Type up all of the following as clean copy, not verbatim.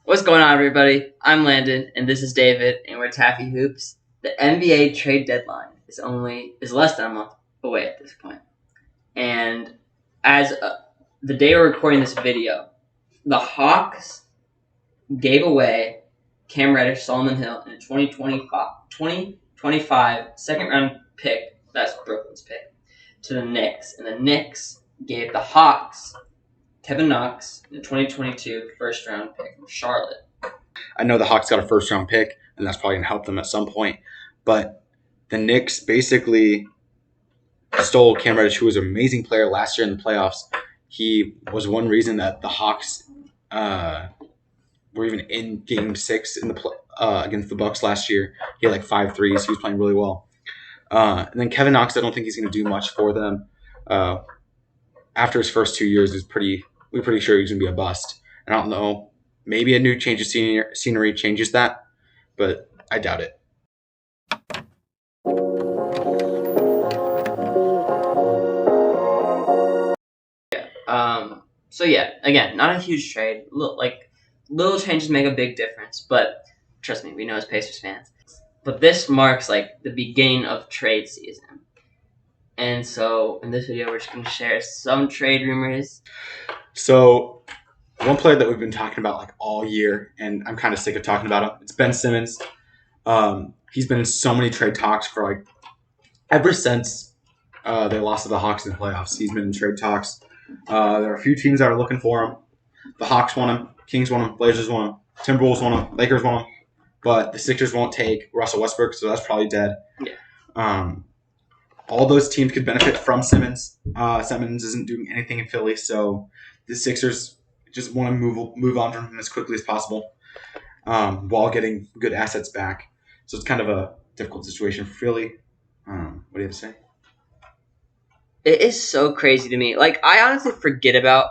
What's going on, everybody? I'm Landon, and this is David, and we're Taffy Hoops. The NBA trade deadline is less than a month away at this point. And as the day we're recording this video, the Hawks gave away Cam Reddish, Solomon Hill, and a 2025 second-round pick, that's Brooklyn's pick, to the Knicks. And the Knicks gave the Hawks Kevin Knox, the 2022 first-round pick from Charlotte. I know the Hawks got a first-round pick, and that's probably going to help them at some point. But the Knicks basically stole Cam Reddish, who was an amazing player last year in the playoffs. He was one reason that the Hawks were even in Game 6 in the against the Bucks last year. He had like 5 threes. He was playing really well. And then Kevin Knox, I don't think he's going to do much for them. After his first 2 years, we're pretty sure he's going to be a bust. And I don't know. Maybe a new change of scenery changes that, but I doubt it. Again, not a huge trade. Little changes make a big difference, but trust me, we know as Pacers fans. But this marks like the beginning of trade season. And so in this video, we're just going to share some trade rumors. So one player that we've been talking about like all year, and I'm kind of sick of talking about him, it's Ben Simmons. He's been in so many trade talks for like ever since they lost to the Hawks in the playoffs. He's been in trade talks. There are a few teams that are looking for him. The Hawks want him, Kings want him, Blazers want him, Timberwolves want him, Lakers want him, but the Sixers won't take Russell Westbrook, so that's probably dead. Yeah. All those teams could benefit from Simmons. Simmons isn't doing anything in Philly, so the Sixers just want to move on from him as quickly as possible while getting good assets back. So it's kind of a difficult situation for Philly. What do you have to say? It is so crazy to me. Like, I honestly forget about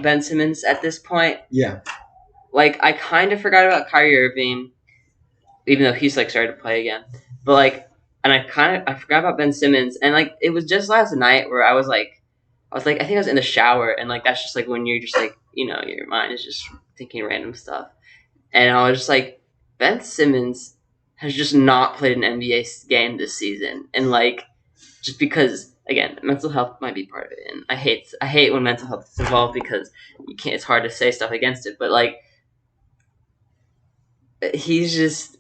Ben Simmons at this point. Yeah. Like, I kind of forgot about Kyrie Irving, even though he's like started to play again. But like, and I forgot about Ben Simmons, and like it was just last night where I think I was in the shower, and like that's just like when you're just like, you know, your mind is just thinking random stuff, and I was just like, Ben Simmons has just not played an NBA game this season, and like just because again, mental health might be part of it, and I hate when mental health is involved because you can't. It's hard to say stuff against it, but like he's just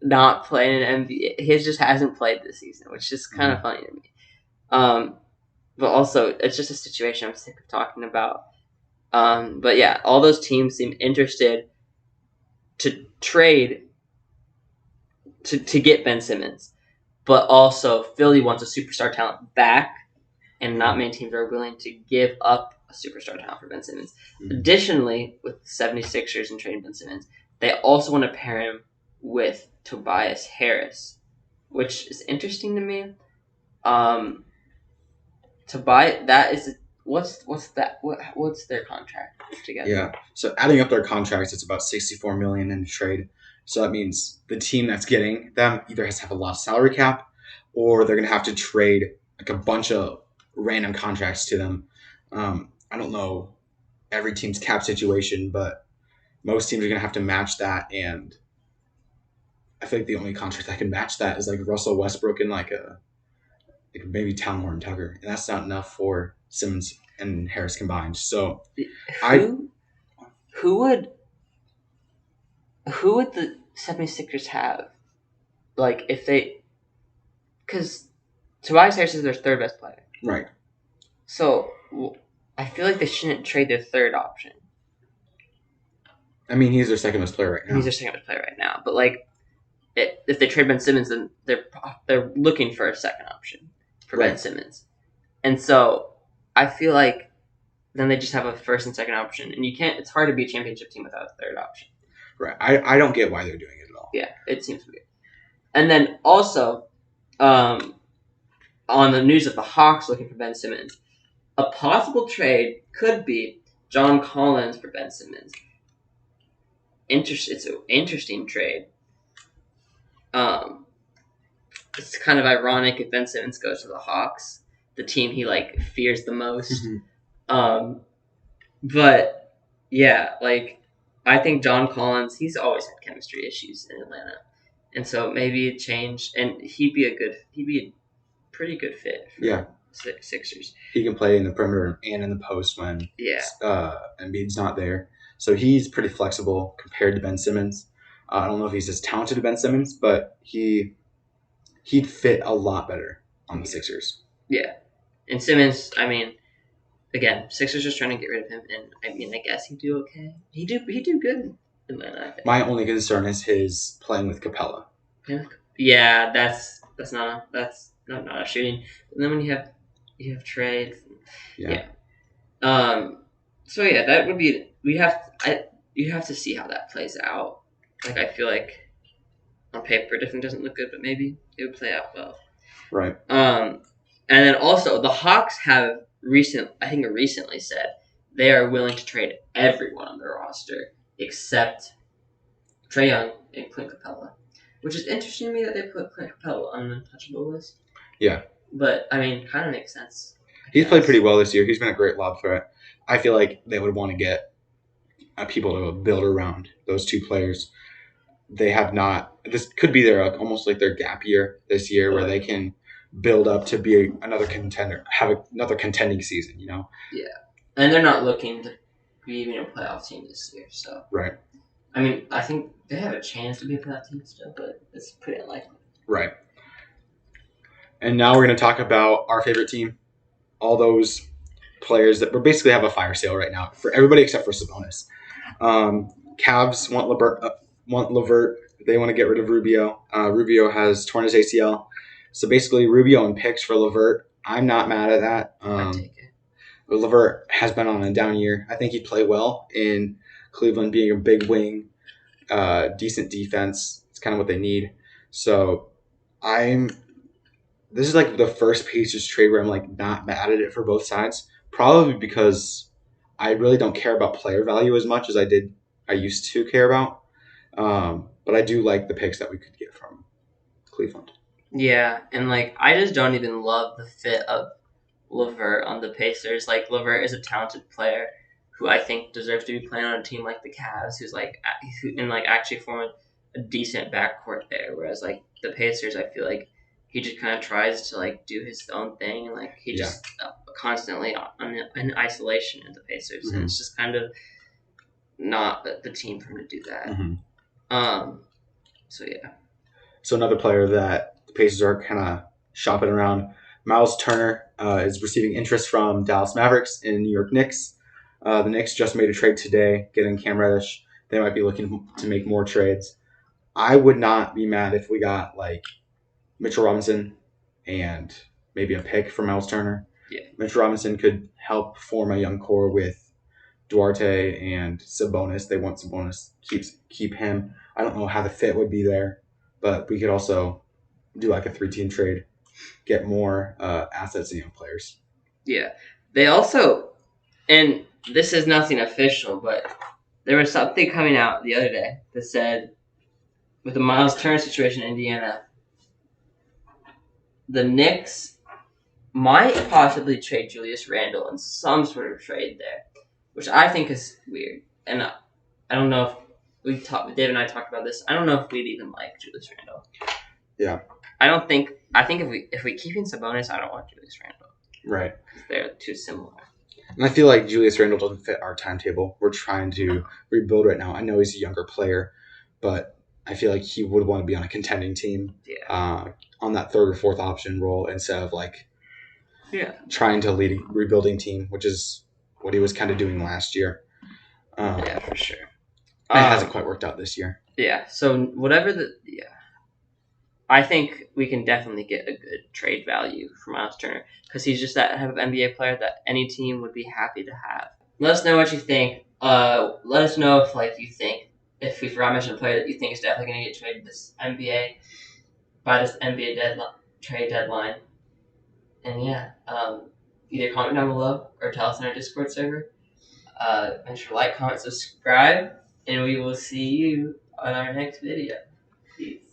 not playing an NBA. He just hasn't played this season, which is kind of funny to me. But also, it's just a situation I'm sick of talking about. But yeah, all those teams seem interested to trade to get Ben Simmons. But also, Philly wants a superstar talent back, and not many teams are willing to give up a superstar talent for Ben Simmons. Mm-hmm. Additionally, with the 76ers and trading Ben Simmons, they also want to pair him with Tobias Harris, which is interesting to me. Tobias, that is what's their contract together? Yeah, so adding up their contracts, it's about $64 million in the trade. So that means the team that's getting them either has to have a lot of salary cap, or they're going to have to trade like a bunch of random contracts to them. I don't know every team's cap situation, but most teams are going to have to match that, and I think the only contract that can match that is like Russell Westbrook and like maybe Town Horton Tucker, and that's not enough for Simmons and Harris combined. So who would the 76ers have? Like if they, because Tobias Harris is their third best player, right? So I feel like they shouldn't trade their third option. I mean, he's their second best player right now. He's their second best player right now, but like. If they trade Ben Simmons, then they're looking for a second option for Ben Simmons, and so I feel like then they just have a first and second option, and you can't. It's hard to be a championship team without a third option. Right. I don't get why they're doing it at all. Yeah, it seems weird. And then also, on the news of the Hawks looking for Ben Simmons, a possible trade could be John Collins for Ben Simmons. It's an interesting trade. It's kind of ironic if Ben Simmons goes to the Hawks, the team he like fears the most. Mm-hmm. But yeah, like I think John Collins, he's always had chemistry issues in Atlanta, and so maybe it changed, and he'd be a pretty good fit for Sixers. He can play in the perimeter and in the post when Embiid's not there. So he's pretty flexible compared to Ben Simmons. I don't know if he's as talented as Ben Simmons, but he'd fit a lot better on the Sixers. Yeah. And Simmons, I mean, again, Sixers just trying to get rid of him, and I mean, I guess he'd do okay. He'd do good in Atlanta, I think. My only concern is his playing with Capella. Yeah, that's not a shooting. And then when you have trades, yeah. So yeah, that would be you have to see how that plays out. Like I feel like on paper it definitely doesn't look good, but maybe it would play out well. Right. And then also the Hawks have recently said they are willing to trade everyone on their roster except Trae Young and Clint Capella, which is interesting to me that they put Clint Capella on an untouchable list. Yeah. But I mean, kind of makes sense. He's played pretty well this year. He's been a great lob threat. I feel like they would want to get people to build around those two players. They have not. This could be almost like their gap year this year, where they can build up to be another contender, have another contending season. You know. Yeah, and they're not looking to be even a playoff team this year. So right. I mean, I think they have a chance to be a playoff team still, but it's pretty unlikely. Right. And now we're going to talk about our favorite team. All those players that we basically have a fire sale right now for everybody except for Sabonis. Cavs want LeVert. They want to get rid of Rubio. Rubio has torn his ACL. So basically Rubio and picks for LeVert. I'm not mad at that. I take it. But LeVert has been on a down year. I think he'd play well in Cleveland, being a big wing, decent defense. It's kind of what they need. So this is like the first Pacers trade where I'm like not mad at it for both sides. Probably because I really don't care about player value as much as I used to care about. But I do like the picks that we could get from Cleveland. Yeah, and like I just don't even love the fit of LeVert on the Pacers. Like LeVert is a talented player who I think deserves to be playing on a team like the Cavs, who actually form a decent backcourt there. Whereas like the Pacers, I feel like he just kind of tries to like do his own thing, and like he just constantly in isolation in the Pacers, and it's just kind of not the team for him to do that. So yeah. So another player that the Pacers are kind of shopping around, Miles Turner is receiving interest from Dallas Mavericks and New York Knicks. The Knicks just made a trade today, getting Cam Reddish. They might be looking to make more trades. I would not be mad if we got like Mitchell Robinson and maybe a pick for Miles Turner. Yeah. Mitchell Robinson could help form a young core with Duarte and Sabonis. They want Sabonis, keep him. I don't know how the fit would be there, but we could also do like a 3-team trade, get more assets and young players. Yeah. They also, and this is nothing official, but there was something coming out the other day that said with the Miles Turner situation in Indiana, the Knicks might possibly trade Julius Randle in some sort of trade there, which I think is weird. And I don't know if Dave and I talked about this. I don't know if we'd even like Julius Randle. Yeah. I think if we keep in Sabonis, I don't want Julius Randle. Right. Because they're too similar. And I feel like Julius Randle doesn't fit our timetable. We're trying to rebuild right now. I know he's a younger player, but I feel like he would want to be on a contending team. Yeah. On that third or fourth option role instead of trying to lead a rebuilding team, which is what he was kind of doing last year. Yeah, for sure. It hasn't quite worked out this year. Yeah. So I think we can definitely get a good trade value for Miles Turner because he's just that type of NBA player that any team would be happy to have. Let us know what you think. Let us know if we forgot to mention a player that you think is definitely going to get traded by this NBA trade deadline. And yeah, either comment down below or tell us on our Discord server. Make sure to like, comment, subscribe, and we will see you on our next video. Peace.